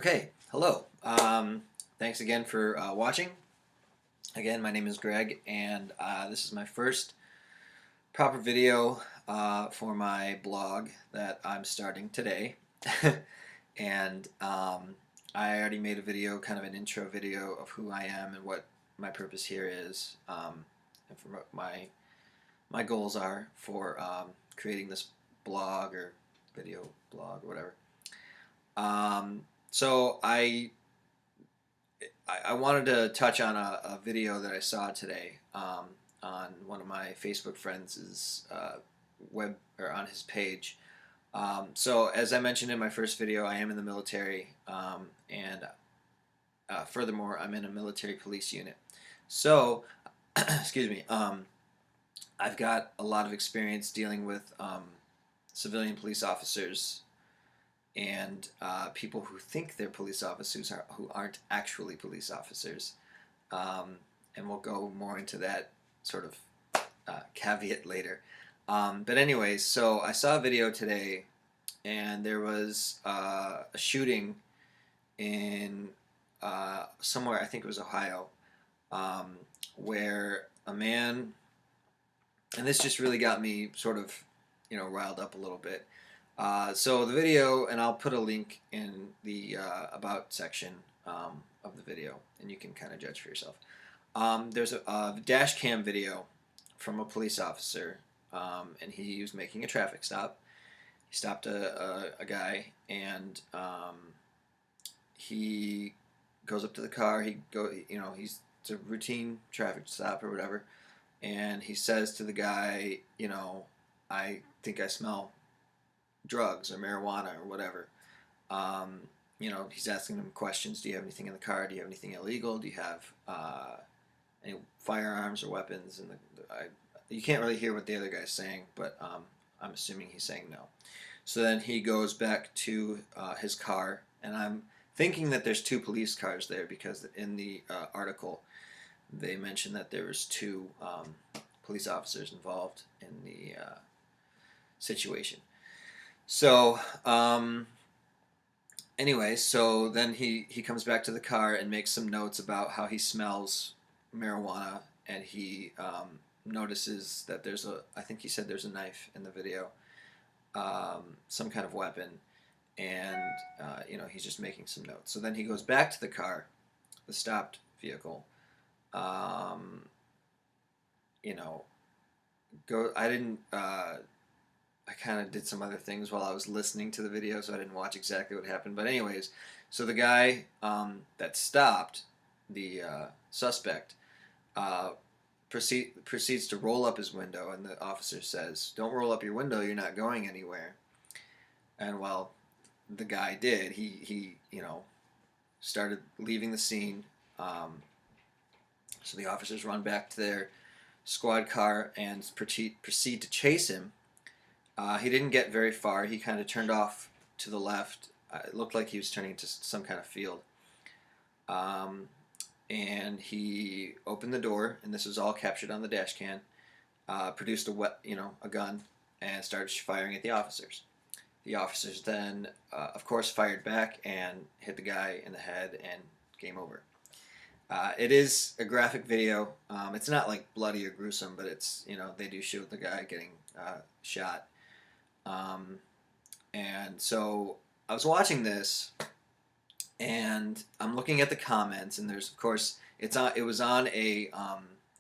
Okay, hello. Thanks again for watching. Again, my name is Greg, and this is my first proper video for my blog that I'm starting today. and I already made a video, kind of an intro video of who I am and what my purpose here is, and for what my goals are for creating this blog or video blog or whatever. So I wanted to touch on a video that I saw today on one of my Facebook friends' web or on his page. So as I mentioned in my first video, I am in the military, and furthermore, I'm in a military police unit. So, excuse me, I've got a lot of experience dealing with civilian police officers and people who think they're police officers who aren't actually police officers. And we'll go more into that sort of caveat later. But anyways, so I saw a video today, and there was a shooting in somewhere, I think it was Ohio, where a man, and this just really got me sort of, riled up a little bit. So the video, and I'll put a link in the about section of the video, and you can kind of judge for yourself. There's a dash cam video from a police officer, and he was making a traffic stop. He stopped a guy, and he goes up to the car. It's a routine traffic stop or whatever, and he says to the guy, I think I smell drugs or marijuana or whatever. He's asking them questions. Do you have anything in the car? Do you have anything illegal? Do you have any firearms or weapons? And you can't really hear what the other guy's saying, but I'm assuming he's saying no. So then he goes back to his car, and I'm thinking that there's two police cars there because in the article they mentioned that there was two police officers involved in the situation. So, anyway, so then he comes back to the car and makes some notes about how he smells marijuana, and he notices that I think he said there's a knife in the video, some kind of weapon, and, he's just making some notes. So then he goes back to the car, the stopped vehicle, I didn't, I kind of did some other things while I was listening to the video, so I didn't watch exactly what happened. But anyways, so the guy that stopped the suspect proceeds to roll up his window, and the officer says, "Don't roll up your window. You're not going anywhere." And well, the guy did. He started leaving the scene. So the officers run back to their squad car and proceed to chase him. He didn't get very far. He kind of turned off to the left. It looked like he was turning into some kind of field. And he opened the door, and this was all captured on the dash cam. Produced a gun, and started firing at the officers. The officers then, of course, fired back and hit the guy in the head, and game over. It is a graphic video. It's not like bloody or gruesome, but it's they do show the guy getting shot. And so I was watching this, and I'm looking at the comments, and there's, of course, it was on a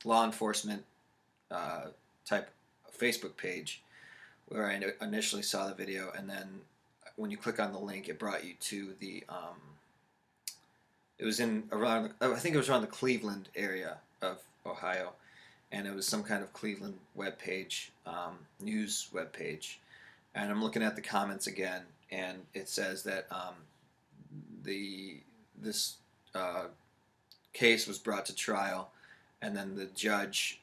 law enforcement type Facebook page where I initially saw the video, and then when you click on the link, it brought you to the it was I think it was around the Cleveland area of Ohio, and it was some kind of Cleveland webpage, news webpage. And I'm looking at the comments again, and it says that this case was brought to trial, and then the judge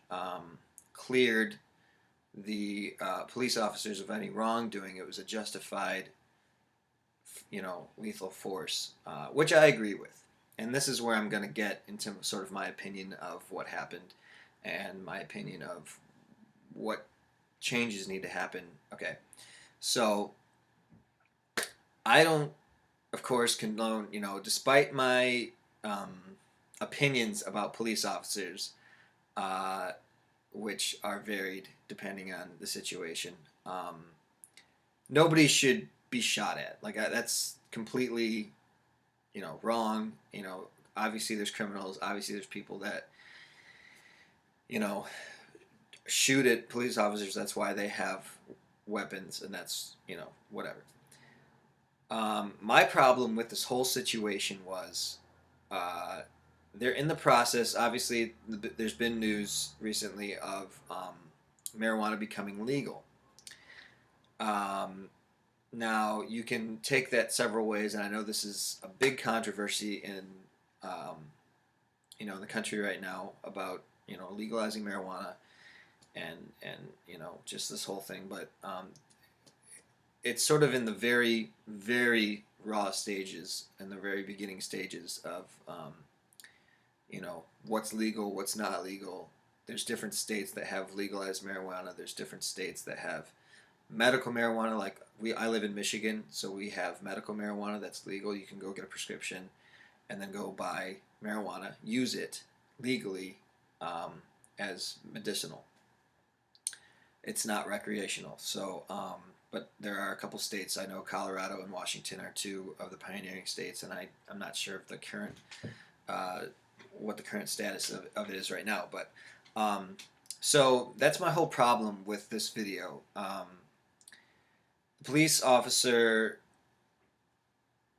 cleared the police officers of any wrongdoing. It was a justified, lethal force, which I agree with. And this is where I'm going to get into sort of my opinion of what happened and my opinion of what changes need to happen. Okay. So I don't of course, condone, despite my opinions about police officers, uh, which are varied depending on the situation. Um, Nobody should be shot at. Like that's completely, wrong. Obviously there's criminals. Obviously there's people that, you know, shoot at police officers. That's why they have weapons, and that's whatever. My problem with this whole situation was uh, they're in the process. Obviously, there's been news recently of marijuana becoming legal. Um, Now you can take that several ways, and I know this is a big controversy in um, the country right now about legalizing marijuana and just this whole thing. But it's sort of in the very very raw stages and the very beginning stages of what's legal, what's not legal. There's different states that have legalized marijuana. There's different states that have medical marijuana. Like I live in Michigan, so we have medical marijuana that's legal. You can go get a prescription and then go buy marijuana, use it legally um, as medicinal. It's not recreational. So, but there are a couple states. I know Colorado and Washington are two of the pioneering states, and I'm not sure if the current uh, what the current status of it is right now. But so that's my whole problem with this video. The police officer,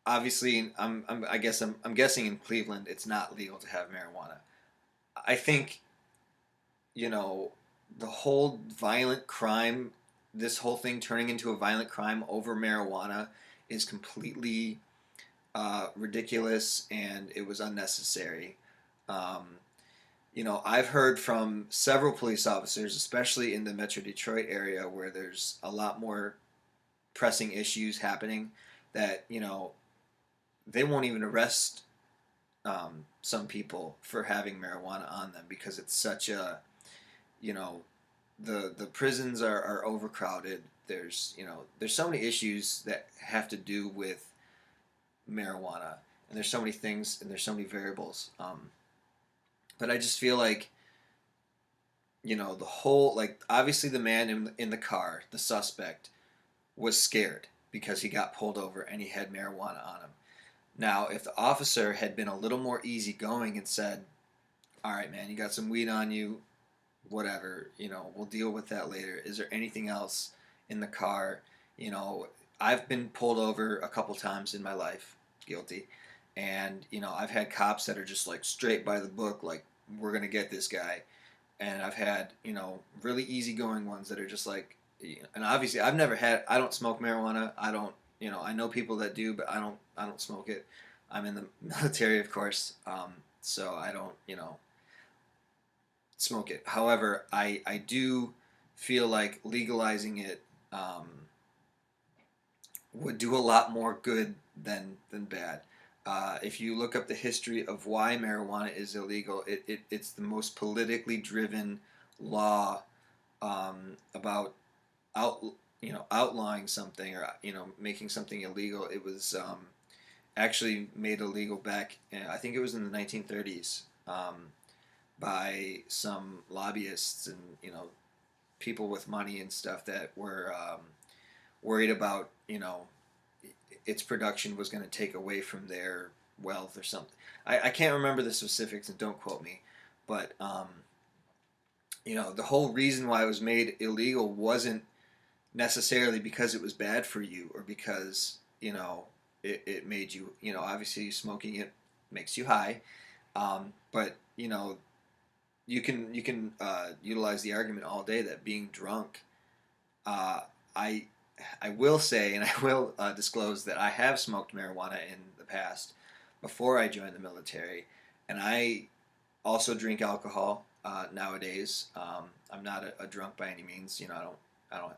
obviously, I'm guessing in Cleveland it's not legal to have marijuana. I think you know the whole violent crime, this whole thing turning into a violent crime over marijuana, is completely ridiculous, and it was unnecessary. Um, I've heard from several police officers, especially in the Metro Detroit area, where there's a lot more pressing issues happening, that they won't even arrest some people for having marijuana on them because it's such a you know the prisons are overcrowded. There's so many issues that have to do with marijuana, and there's so many things and there's so many variables. But I just feel like the whole, like, obviously the man in the car, the suspect, was scared because he got pulled over and he had marijuana on him. Now, if the officer had been a little more easygoing and said, "All right, man, you got some weed on you, whatever, we'll deal with that later. Is there anything else in the car?" I've been pulled over a couple times in my life, guilty, and I've had cops that are just like straight by the book, like, we're gonna get this guy, and I've had really easygoing ones that are just like, and obviously I don't smoke marijuana. I don't, I know people that do, but I don't smoke it. I'm in the military, of course, so I don't smoke it. However, I do feel like legalizing it would do a lot more good than bad. If you look up the history of why marijuana is illegal, it's the most politically driven law about out outlawing something, or making something illegal. It was actually made illegal back I think it was in the 1930s, by some lobbyists and people with money and stuff that were worried about its production was going to take away from their wealth or something. I can't remember the specifics, and don't quote me, but the whole reason why it was made illegal wasn't necessarily because it was bad for you, or because it made you, obviously smoking it makes you high, but you can utilize the argument all day that being drunk, uh, I I will say, and I will disclose, that I have smoked marijuana in the past before I joined the military, and I also drink alcohol nowadays. I'm not a drunk by any means. I don't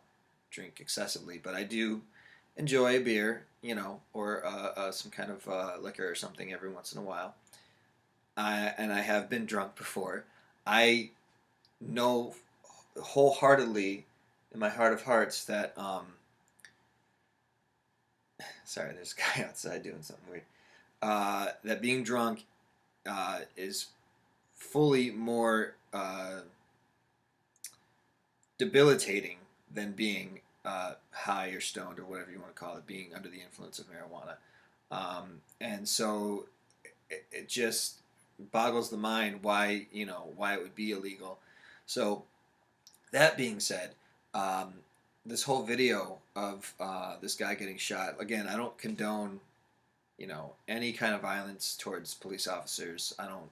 drink excessively, but I do enjoy a beer, or some kind of liquor or something every once in a while. And I have been drunk before. I know wholeheartedly, in my heart of hearts, that sorry, there's a guy outside doing something weird. That being drunk is fully more debilitating than being high or stoned or whatever you want to call it, being under the influence of marijuana. And so it just boggles the mind why why it would be illegal. So that being said, um, this whole video of this guy getting shot. Again, I don't condone any kind of violence towards police officers. I don't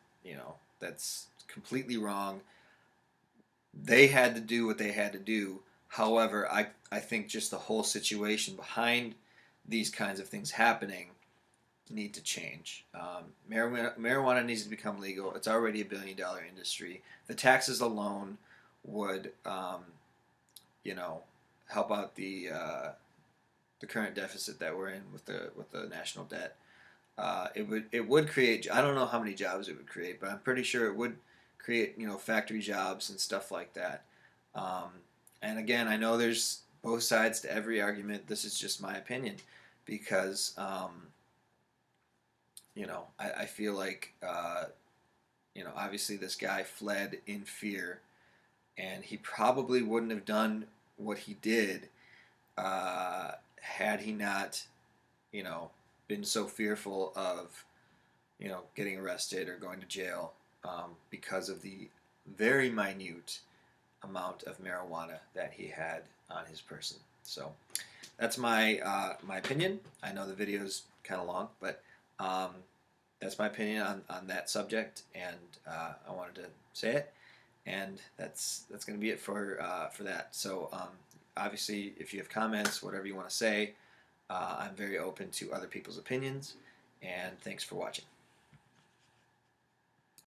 that's completely wrong. They had to do what they had to do. However, I think just the whole situation behind these kinds of things happening need to change. Marijuana needs to become legal. It's already $1 billion industry. The taxes alone would, you know, help out the current deficit that we're in with the national debt. It would create. I don't know how many jobs it would create, but I'm pretty sure it would create factory jobs and stuff like that. Um, and again, I know there's both sides to every argument. This is just my opinion because I feel like obviously this guy fled in fear, and he probably wouldn't have done what he did had he not you know been so fearful of getting arrested or going to jail because of the very minute amount of marijuana that he had on his person. So that's my opinion. I know the video's kind of long, but um, that's my opinion on that subject, and I wanted to say it. And that's going to be it for that. So obviously, if you have comments, whatever you want to say, I'm very open to other people's opinions. And thanks for watching.